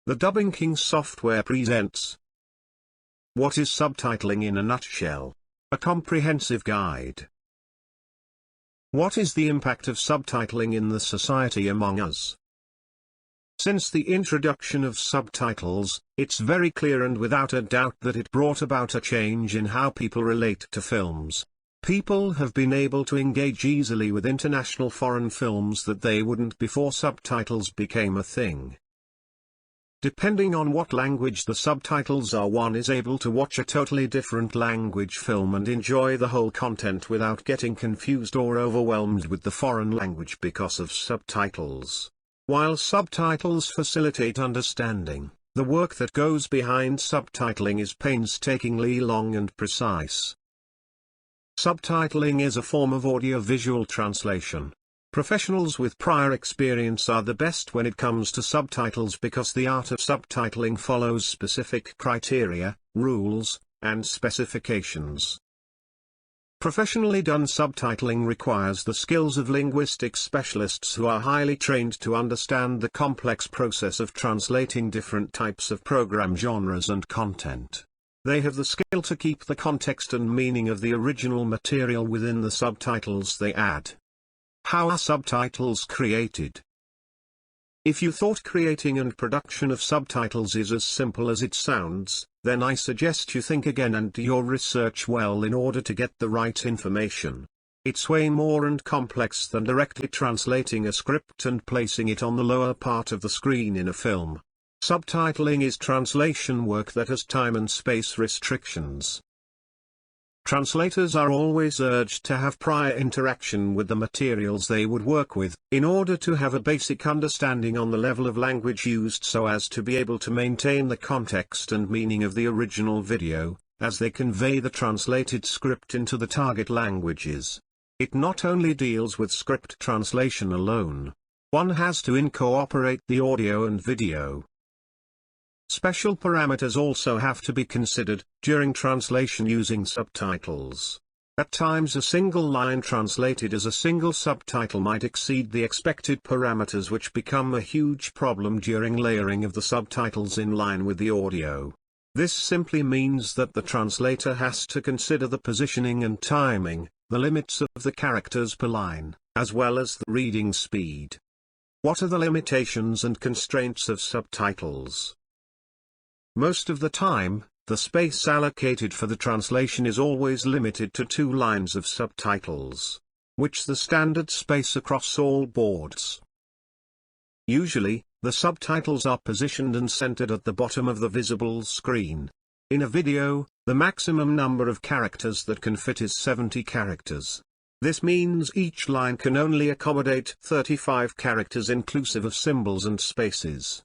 The Dubbing King software presents What is Subtitling in a Nutshell? A comprehensive guide. What is the impact of subtitling in the society among us? Since the introduction of subtitles, it's very clear and without a doubt that it brought about a change in how people relate to films. People have been able to engage easily with international foreign films that they wouldn't before subtitles became a thing. Depending on what language the subtitles are, one is able to watch a totally different language film and enjoy the whole content without getting confused or overwhelmed with the foreign language because of subtitles. While subtitles facilitate understanding, the work that goes behind subtitling is painstakingly long and precise. Subtitling is a form of audio-visual translation. Professionals with prior experience are the best when it comes to subtitles because the art of subtitling follows specific criteria, rules, and specifications. Professionally done subtitling requires the skills of linguistic specialists who are highly trained to understand the complex process of translating different types of program genres and content. They have the skill to keep the context and meaning of the original material within the subtitles they add. How are subtitles created? If you thought creating and production of subtitles is as simple as it sounds, then I suggest you think again and do your research well in order to get the right information. It's way more and complex than directly translating a script and placing it on the lower part of the screen in a film. Subtitling is translation work that has time and space restrictions. Translators are always urged to have prior interaction with the materials they would work with, in order to have a basic understanding on the level of language used so as to be able to maintain the context and meaning of the original video, as they convey the translated script into the target languages. It not only deals with script translation alone. One has to incorporate the audio and video. Special parameters also have to be considered during translation using subtitles. At times a single line translated as a single subtitle might exceed the expected parameters, which become a huge problem during layering of the subtitles in line with the audio. This simply means that the translator has to consider the positioning and timing, the limits of the characters per line, as well as the reading speed. What are the limitations and constraints of subtitles? Most of the time, the space allocated for the translation is always limited to 2 lines of subtitles, which the standard space across all boards. Usually, the subtitles are positioned and centered at the bottom of the visible screen. In a video, the maximum number of characters that can fit is 70 characters. This means each line can only accommodate 35 characters inclusive of symbols and spaces.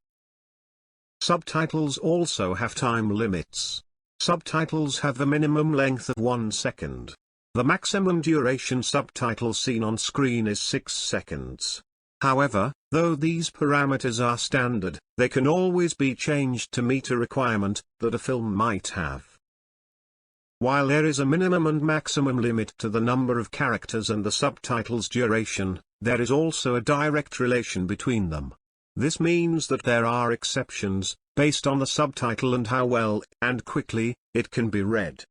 Subtitles also have time limits. Subtitles have a minimum length of 1 second. The maximum duration subtitle seen on screen is 6 seconds. However, though these parameters are standard, they can always be changed to meet a requirement that a film might have. While there is a minimum and maximum limit to the number of characters and the subtitle's duration, there is also a direct relation between them. This means that there are exceptions, based on the subtitle and how well, and quickly, it can be read.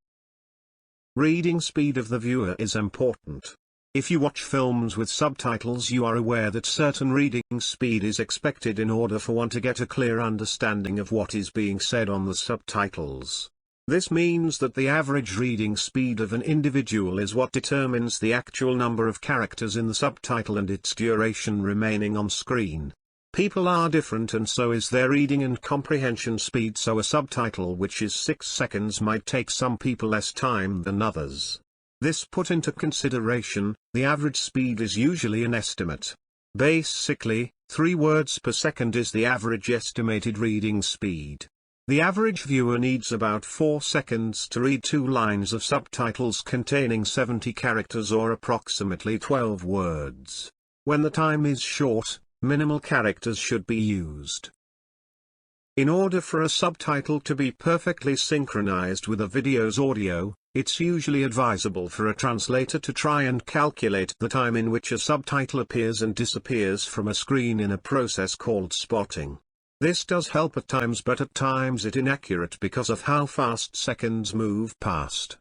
Reading speed of the viewer is important. If you watch films with subtitles, you are aware that certain reading speed is expected in order for one to get a clear understanding of what is being said on the subtitles. This means that the average reading speed of an individual is what determines the actual number of characters in the subtitle and its duration remaining on screen. People are different and so is their reading and comprehension speed, so a subtitle which is 6 seconds might take some people less time than others. This put into consideration, the average speed is usually an estimate. Basically, 3 words per second is the average estimated reading speed. The average viewer needs about 4 seconds to read 2 lines of subtitles containing 70 characters or approximately 12 words. When the time is short, minimal characters should be used. In order for a subtitle to be perfectly synchronized with a video's audio, it's usually advisable for a translator to try and calculate the time in which a subtitle appears and disappears from a screen in a process called spotting. This does help at times, but at times it's inaccurate because of how fast seconds move past.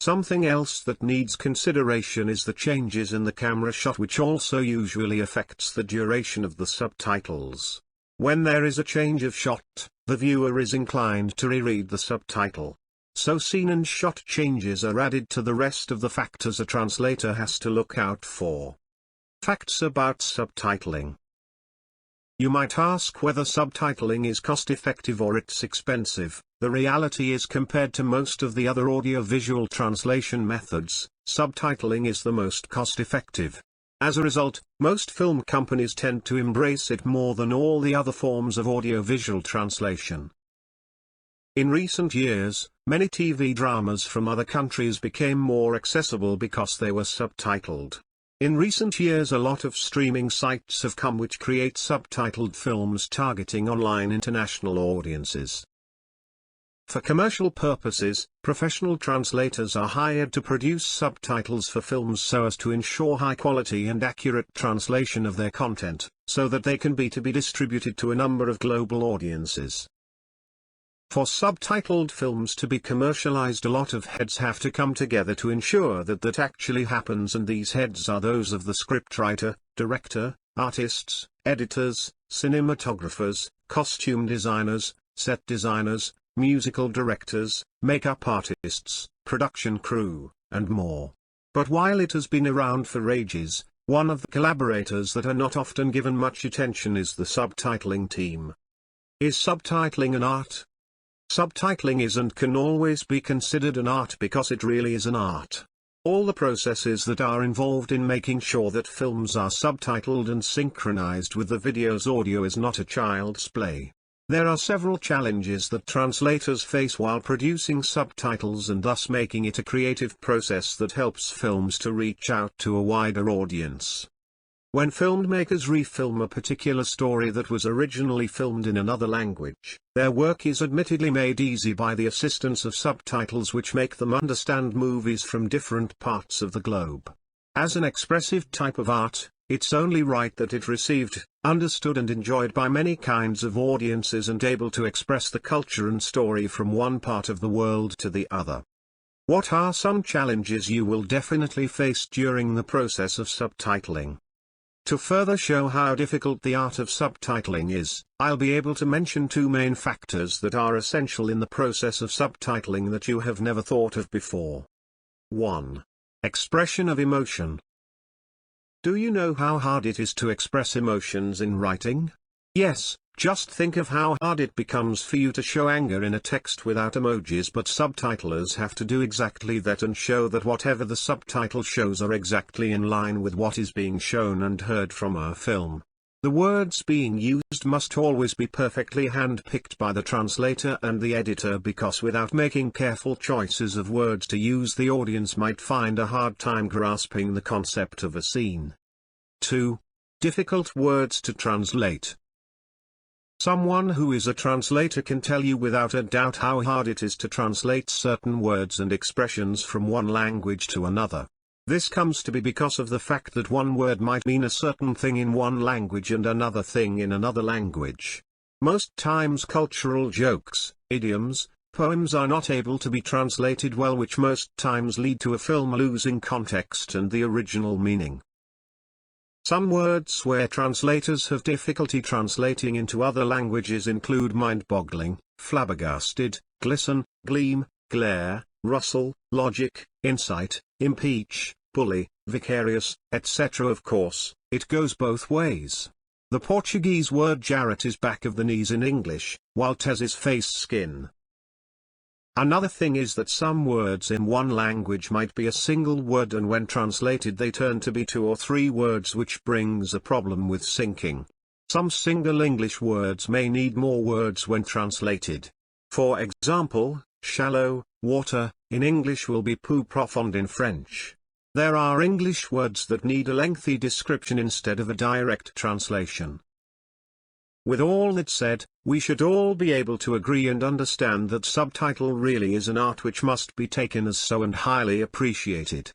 Something else that needs consideration is the changes in the camera shot, which also usually affects the duration of the subtitles. When there is a change of shot, the viewer is inclined to reread the subtitle. So scene and shot changes are added to the rest of the factors a translator has to look out for. Facts about subtitling. You might ask whether subtitling is cost-effective or it's expensive. The reality is, compared to most of the other audio-visual translation methods, subtitling is the most cost-effective. As a result, most film companies tend to embrace it more than all the other forms of audio-visual translation. In recent years, many TV dramas from other countries became more accessible because they were subtitled. In recent years, a lot of streaming sites have come which create subtitled films targeting online international audiences. For commercial purposes, professional translators are hired to produce subtitles for films so as to ensure high quality and accurate translation of their content, so that they can be distributed to a number of global audiences. For subtitled films to be commercialized, a lot of heads have to come together to ensure that that actually happens, and these heads are those of the scriptwriter, director, artists, editors, cinematographers, costume designers, set designers, musical directors, makeup artists, production crew, and more. But while it has been around for ages, one of the collaborators that are not often given much attention is the subtitling team. Is subtitling an art? Subtitling is and can always be considered an art because it really is an art. All the processes that are involved in making sure that films are subtitled and synchronized with the video's audio is not a child's play. There are several challenges that translators face while producing subtitles, and thus making it a creative process that helps films to reach out to a wider audience. When filmmakers refilm a particular story that was originally filmed in another language, their work is admittedly made easy by the assistance of subtitles which make them understand movies from different parts of the globe. As an expressive type of art, it's only right that it received, understood and enjoyed by many kinds of audiences and able to express the culture and story from one part of the world to the other. What are some challenges you will definitely face during the process of subtitling? To further show how difficult the art of subtitling is, I'll be able to mention two main factors that are essential in the process of subtitling that you have never thought of before. 1. Expression of emotion. Do you know how hard it is to express emotions in writing? Yes, just think of how hard it becomes for you to show anger in a text without emojis, but subtitlers have to do exactly that and show that whatever the subtitle shows are exactly in line with what is being shown and heard from our film. The words being used must always be perfectly hand-picked by the translator and the editor, because without making careful choices of words to use, the audience might find a hard time grasping the concept of a scene. 2. Difficult words to translate. Someone who is a translator can tell you without a doubt how hard it is to translate certain words and expressions from one language to another. This comes to be because of the fact that one word might mean a certain thing in one language and another thing in another language. Most times cultural jokes, idioms, poems are not able to be translated well, which most times lead to a film losing context and the original meaning. Some words where translators have difficulty translating into other languages include mind-boggling, flabbergasted, glisten, gleam, glare, rustle, logic, insight, impeach, bully, vicarious, etc. Of course, it goes both ways. The Portuguese word jarret is back of the knees in English, while tes is face skin. Another thing is that some words in one language might be a single word, and when translated they turn to be two or three words, which brings a problem with syncing. Some single English words may need more words when translated. For example, shallow, water, in English will be plus profond in French. There are English words that need a lengthy description instead of a direct translation. With all that said, we should all be able to agree and understand that subtitle really is an art which must be taken as so and highly appreciated.